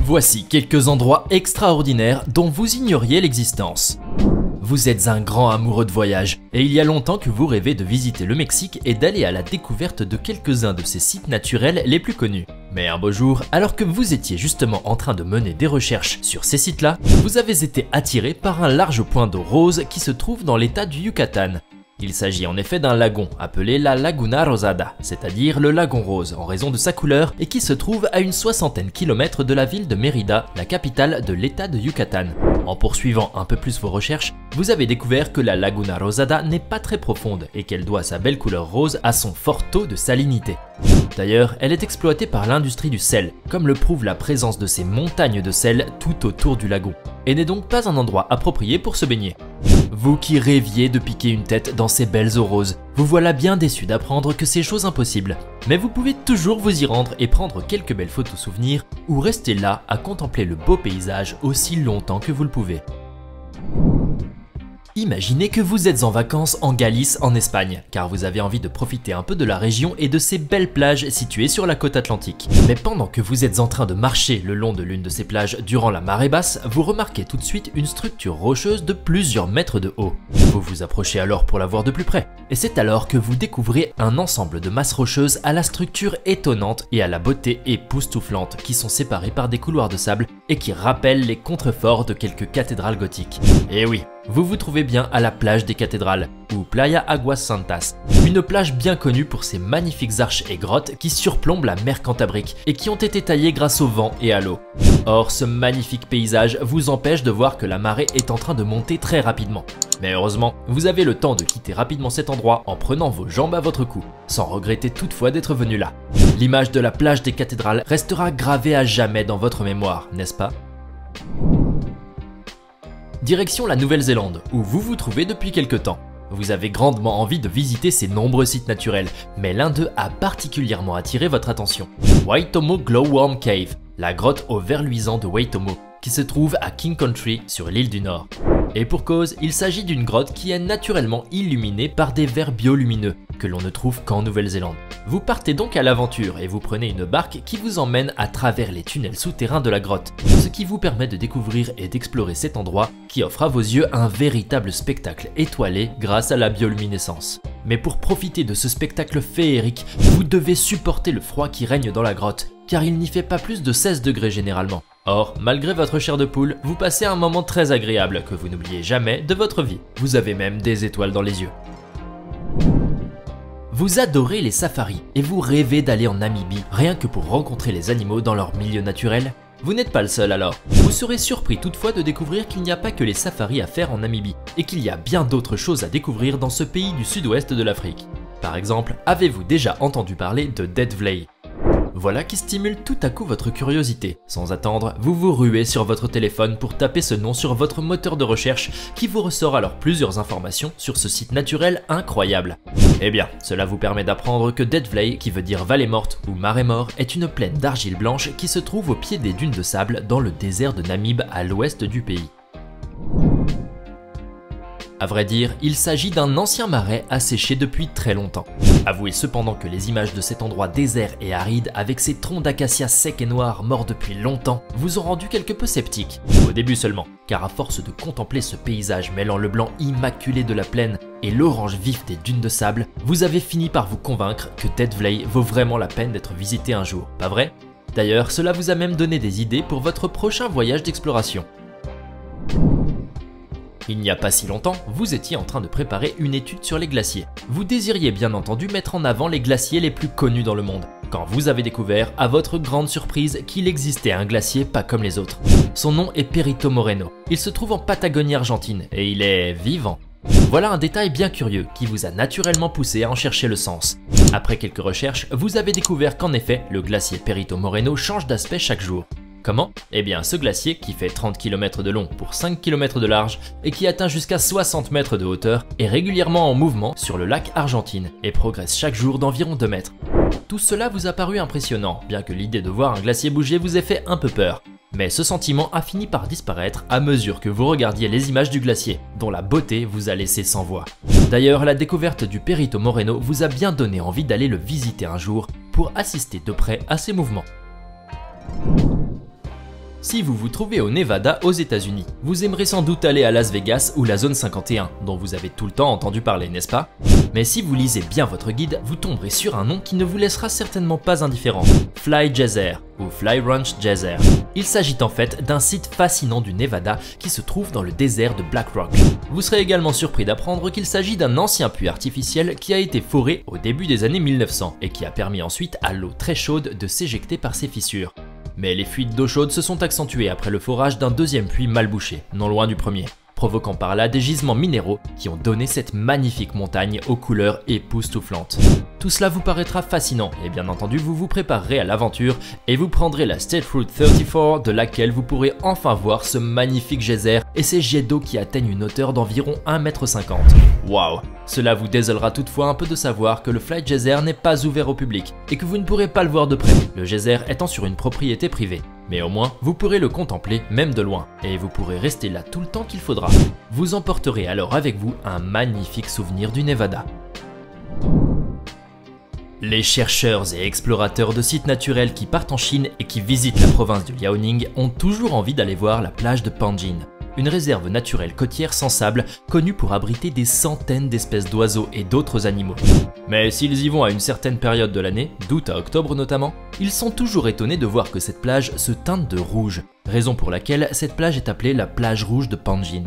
Voici quelques endroits extraordinaires dont vous ignoriez l'existence. Vous êtes un grand amoureux de voyage et il y a longtemps que vous rêvez de visiter le Mexique et d'aller à la découverte de quelques-uns de ses sites naturels les plus connus. Mais un beau jour, alors que vous étiez justement en train de mener des recherches sur ces sites-là, vous avez été attiré par un large point d'eau rose qui se trouve dans l'état du Yucatan. Il s'agit en effet d'un lagon appelé la Laguna Rosada, c'est-à-dire le lagon rose en raison de sa couleur et qui se trouve à une 60aine de kilomètres de la ville de Mérida, la capitale de l'état de Yucatan. En poursuivant un peu plus vos recherches, vous avez découvert que la Laguna Rosada n'est pas très profonde et qu'elle doit sa belle couleur rose à son fort taux de salinité. D'ailleurs, elle est exploitée par l'industrie du sel, comme le prouve la présence de ces montagnes de sel tout autour du lagon, et n'est donc pas un endroit approprié pour se baigner. Vous qui rêviez de piquer une tête dans ces belles eaux roses, vous voilà bien déçu d'apprendre que c'est chose impossible. Mais vous pouvez toujours vous y rendre et prendre quelques belles photos souvenirs ou rester là à contempler le beau paysage aussi longtemps que vous le pouvez. Imaginez que vous êtes en vacances en Galice en Espagne, car vous avez envie de profiter un peu de la région et de ces belles plages situées sur la côte atlantique. Mais pendant que vous êtes en train de marcher le long de l'une de ces plages durant la marée basse, vous remarquez tout de suite une structure rocheuse de plusieurs mètres de haut. Vous vous approchez alors pour la voir de plus près, et c'est alors que vous découvrez un ensemble de masses rocheuses à la structure étonnante et à la beauté époustouflante qui sont séparées par des couloirs de sable et qui rappellent les contreforts de quelques cathédrales gothiques. Et oui, vous vous trouvez bien à la plage des cathédrales, ou Playa Aguas Santas, une plage bien connue pour ses magnifiques arches et grottes qui surplombent la mer Cantabrique et qui ont été taillées grâce au vent et à l'eau. Or, ce magnifique paysage vous empêche de voir que la marée est en train de monter très rapidement. Mais heureusement, vous avez le temps de quitter rapidement cet endroit en prenant vos jambes à votre cou, sans regretter toutefois d'être venu là. L'image de la plage des cathédrales restera gravée à jamais dans votre mémoire, n'est-ce pas ? Direction la Nouvelle-Zélande, où vous vous trouvez depuis quelque temps. Vous avez grandement envie de visiter ces nombreux sites naturels, mais l'un d'eux a particulièrement attiré votre attention. Waitomo Glowworm Cave, la grotte au ver luisant de Waitomo, qui se trouve à King Country sur l'île du Nord. Et pour cause, il s'agit d'une grotte qui est naturellement illuminée par des vers biolumineux que l'on ne trouve qu'en Nouvelle-Zélande. Vous partez donc à l'aventure et vous prenez une barque qui vous emmène à travers les tunnels souterrains de la grotte, ce qui vous permet de découvrir et d'explorer cet endroit qui offre à vos yeux un véritable spectacle étoilé grâce à la bioluminescence. Mais pour profiter de ce spectacle féerique, vous devez supporter le froid qui règne dans la grotte, car il n'y fait pas plus de 16 degrés généralement. Or, malgré votre chair de poule, vous passez un moment très agréable que vous n'oubliez jamais de votre vie. Vous avez même des étoiles dans les yeux. Vous adorez les safaris et vous rêvez d'aller en Namibie rien que pour rencontrer les animaux dans leur milieu naturel? Vous n'êtes pas le seul alors. Vous serez surpris toutefois de découvrir qu'il n'y a pas que les safaris à faire en Namibie et qu'il y a bien d'autres choses à découvrir dans ce pays du sud-ouest de l'Afrique. Par exemple, avez-vous déjà entendu parler de Dead Vlei? Voilà qui stimule tout à coup votre curiosité. Sans attendre, vous vous ruez sur votre téléphone pour taper ce nom sur votre moteur de recherche qui vous ressort alors plusieurs informations sur ce site naturel incroyable. Eh bien, cela vous permet d'apprendre que Dead Vlei, qui veut dire vallée morte ou marais mort, est une plaine d'argile blanche qui se trouve au pied des dunes de sable dans le désert de Namib à l'ouest du pays. À vrai dire, il s'agit d'un ancien marais asséché depuis très longtemps. Avouez cependant que les images de cet endroit désert et aride avec ses troncs d'acacia secs et noirs morts depuis longtemps vous ont rendu quelque peu sceptique. Au début seulement, car à force de contempler ce paysage mêlant le blanc immaculé de la plaine et l'orange vif des dunes de sable, vous avez fini par vous convaincre que Dead Vlei vaut vraiment la peine d'être visité un jour, pas vrai? D'ailleurs, cela vous a même donné des idées pour votre prochain voyage d'exploration. Il n'y a pas si longtemps, vous étiez en train de préparer une étude sur les glaciers. Vous désiriez bien entendu mettre en avant les glaciers les plus connus dans le monde, quand vous avez découvert, à votre grande surprise, qu'il existait un glacier pas comme les autres. Son nom est Perito Moreno. Il se trouve en Patagonie argentine et il est vivant. Voilà un détail bien curieux qui vous a naturellement poussé à en chercher le sens. Après quelques recherches, vous avez découvert qu'en effet, le glacier Perito Moreno change d'aspect chaque jour. Comment? Eh bien, ce glacier, qui fait 30 km de long pour 5 km de large et qui atteint jusqu'à 60 mètres de hauteur, est régulièrement en mouvement sur le lac Argentine et progresse chaque jour d'environ 2 mètres. Tout cela vous a paru impressionnant, bien que l'idée de voir un glacier bouger vous ait fait un peu peur. Mais ce sentiment a fini par disparaître à mesure que vous regardiez les images du glacier, dont la beauté vous a laissé sans voix. D'ailleurs, la découverte du Perito Moreno vous a bien donné envie d'aller le visiter un jour pour assister de près à ses mouvements. Si vous vous trouvez au Nevada aux États-Unis, vous aimerez sans doute aller à Las Vegas ou la zone 51, dont vous avez tout le temps entendu parler, n'est-ce pas? Mais si vous lisez bien votre guide, vous tomberez sur un nom qui ne vous laissera certainement pas indifférent, Fly Geyser ou Fly Ranch Geyser. Il s'agit en fait d'un site fascinant du Nevada qui se trouve dans le désert de Black Rock. Vous serez également surpris d'apprendre qu'il s'agit d'un ancien puits artificiel qui a été foré au début des années 1900 et qui a permis ensuite à l'eau très chaude de s'éjecter par ses fissures. Mais les fuites d'eau chaude se sont accentuées après le forage d'un deuxième puits mal bouché, non loin du premier, provoquant par là des gisements minéraux qui ont donné cette magnifique montagne aux couleurs époustouflantes. Tout cela vous paraîtra fascinant et bien entendu vous vous préparerez à l'aventure et vous prendrez la State Route 34 de laquelle vous pourrez enfin voir ce magnifique geyser et ces jets d'eau qui atteignent une hauteur d'environ 1,50 m. Waouh! Cela vous désolera toutefois un peu de savoir que le Fly Geyser n'est pas ouvert au public et que vous ne pourrez pas le voir de près, le geyser étant sur une propriété privée. Mais au moins, vous pourrez le contempler même de loin et vous pourrez rester là tout le temps qu'il faudra. Vous emporterez alors avec vous un magnifique souvenir du Nevada. Les chercheurs et explorateurs de sites naturels qui partent en Chine et qui visitent la province du Liaoning ont toujours envie d'aller voir la plage de Panjin, une réserve naturelle côtière sans sable connue pour abriter des centaines d'espèces d'oiseaux et d'autres animaux. Mais s'ils y vont à une certaine période de l'année, d'août à octobre notamment, ils sont toujours étonnés de voir que cette plage se teinte de rouge, raison pour laquelle cette plage est appelée la plage rouge de Panjin.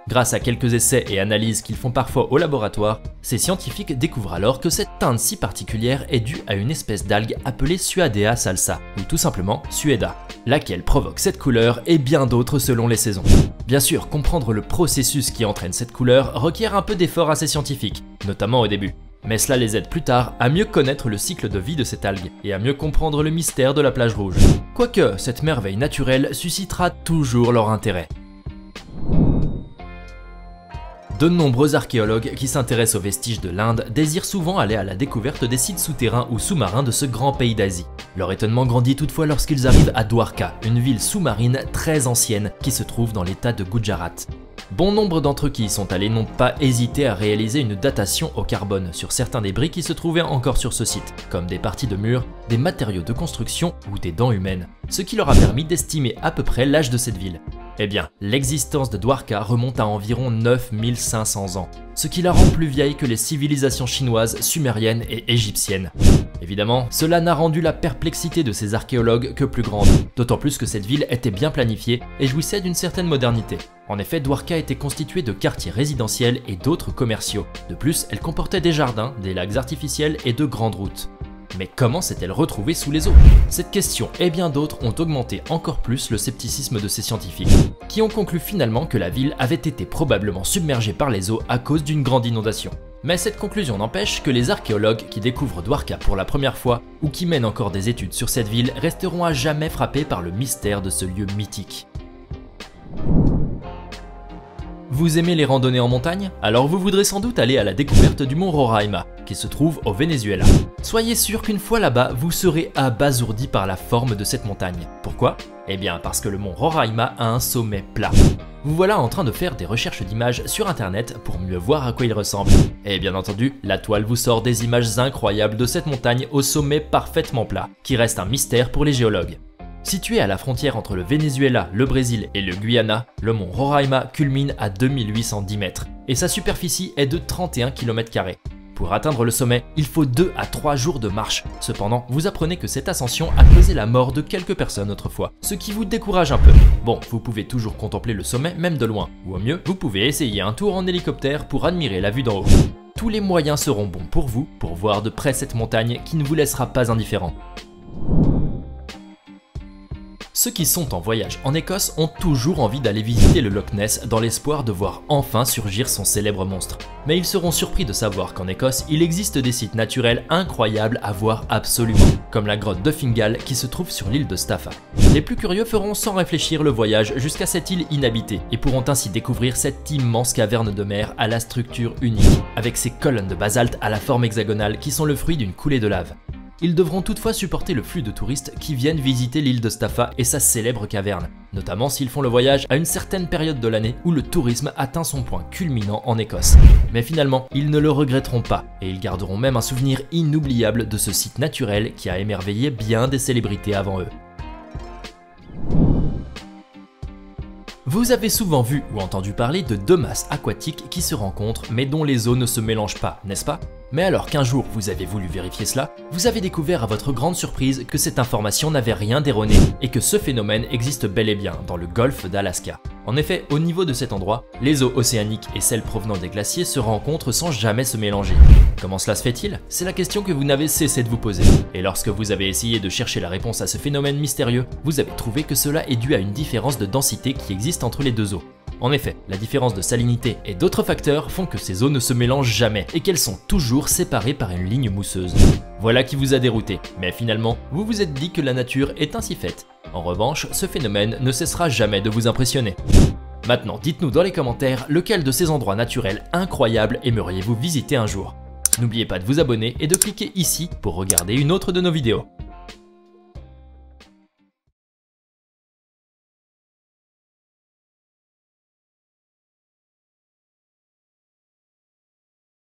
Grâce à quelques essais et analyses qu'ils font parfois au laboratoire, ces scientifiques découvrent alors que cette teinte si particulière est due à une espèce d'algue appelée Suadea salsa, ou tout simplement Sueda, laquelle provoque cette couleur et bien d'autres selon les saisons. Bien sûr, comprendre le processus qui entraîne cette couleur requiert un peu d'effort à ces scientifiques, notamment au début. Mais cela les aide plus tard à mieux connaître le cycle de vie de cette algue et à mieux comprendre le mystère de la plage rouge. Quoique cette merveille naturelle suscitera toujours leur intérêt. De nombreux archéologues qui s'intéressent aux vestiges de l'Inde désirent souvent aller à la découverte des sites souterrains ou sous-marins de ce grand pays d'Asie. Leur étonnement grandit toutefois lorsqu'ils arrivent à Dwarka, une ville sous-marine très ancienne qui se trouve dans l'état de Gujarat. Bon nombre d'entre eux qui y sont allés n'ont pas hésité à réaliser une datation au carbone sur certains débris qui se trouvaient encore sur ce site, comme des parties de murs, des matériaux de construction ou des dents humaines, ce qui leur a permis d'estimer à peu près l'âge de cette ville. Eh bien, l'existence de Dwarka remonte à environ 9500 ans, ce qui la rend plus vieille que les civilisations chinoises, sumériennes et égyptiennes. Évidemment, cela n'a rendu la perplexité de ces archéologues que plus grande, d'autant plus que cette ville était bien planifiée et jouissait d'une certaine modernité. En effet, Dwarka était constituée de quartiers résidentiels et d'autres commerciaux. De plus, elle comportait des jardins, des lacs artificiels et de grandes routes. Mais comment s'est-elle retrouvée sous les eaux? Cette question et bien d'autres ont augmenté encore plus le scepticisme de ces scientifiques, qui ont conclu finalement que la ville avait été probablement submergée par les eaux à cause d'une grande inondation. Mais cette conclusion n'empêche que les archéologues qui découvrent Dwarka pour la première fois ou qui mènent encore des études sur cette ville resteront à jamais frappés par le mystère de ce lieu mythique. Vous aimez les randonnées en montagne? Alors vous voudrez sans doute aller à la découverte du mont Roraima, qui se trouve au Venezuela. Soyez sûr qu'une fois là-bas, vous serez abasourdi par la forme de cette montagne. Pourquoi? Eh bien parce que le mont Roraima a un sommet plat. Vous voilà en train de faire des recherches d'images sur internet pour mieux voir à quoi il ressemble. Et bien entendu, la toile vous sort des images incroyables de cette montagne au sommet parfaitement plat, qui reste un mystère pour les géologues. Situé à la frontière entre le Venezuela, le Brésil et le Guyana, le mont Roraima culmine à 2810 mètres et sa superficie est de 31 km². Pour atteindre le sommet, il faut 2 à 3 jours de marche. Cependant, vous apprenez que cette ascension a causé la mort de quelques personnes autrefois, ce qui vous décourage un peu. Bon, vous pouvez toujours contempler le sommet même de loin, ou au mieux, vous pouvez essayer un tour en hélicoptère pour admirer la vue d'en haut. Tous les moyens seront bons pour vous pour voir de près cette montagne qui ne vous laissera pas indifférent. Ceux qui sont en voyage en Écosse ont toujours envie d'aller visiter le Loch Ness dans l'espoir de voir enfin surgir son célèbre monstre. Mais ils seront surpris de savoir qu'en Écosse, il existe des sites naturels incroyables à voir absolument, comme la grotte de Fingal qui se trouve sur l'île de Staffa. Les plus curieux feront sans réfléchir le voyage jusqu'à cette île inhabitée et pourront ainsi découvrir cette immense caverne de mer à la structure unique, avec ses colonnes de basalte à la forme hexagonale qui sont le fruit d'une coulée de lave. Ils devront toutefois supporter le flux de touristes qui viennent visiter l'île de Staffa et sa célèbre caverne, notamment s'ils font le voyage à une certaine période de l'année où le tourisme atteint son point culminant en Écosse. Mais finalement, ils ne le regretteront pas et ils garderont même un souvenir inoubliable de ce site naturel qui a émerveillé bien des célébrités avant eux. Vous avez souvent vu ou entendu parler de deux masses aquatiques qui se rencontrent mais dont les eaux ne se mélangent pas, n'est-ce pas? Mais alors qu'un jour vous avez voulu vérifier cela, vous avez découvert à votre grande surprise que cette information n'avait rien d'erroné et que ce phénomène existe bel et bien dans le golfe d'Alaska. En effet, au niveau de cet endroit, les eaux océaniques et celles provenant des glaciers se rencontrent sans jamais se mélanger. Comment cela se fait-il? C'est la question que vous n'avez cessé de vous poser. Et lorsque vous avez essayé de chercher la réponse à ce phénomène mystérieux, vous avez trouvé que cela est dû à une différence de densité qui existe entre les deux eaux. En effet, la différence de salinité et d'autres facteurs font que ces eaux ne se mélangent jamais et qu'elles sont toujours séparées par une ligne mousseuse. Voilà qui vous a dérouté, mais finalement, vous vous êtes dit que la nature est ainsi faite. En revanche, ce phénomène ne cessera jamais de vous impressionner. Maintenant, dites-nous dans les commentaires lequel de ces endroits naturels incroyables aimeriez-vous visiter un jour. N'oubliez pas de vous abonner et de cliquer ici pour regarder une autre de nos vidéos.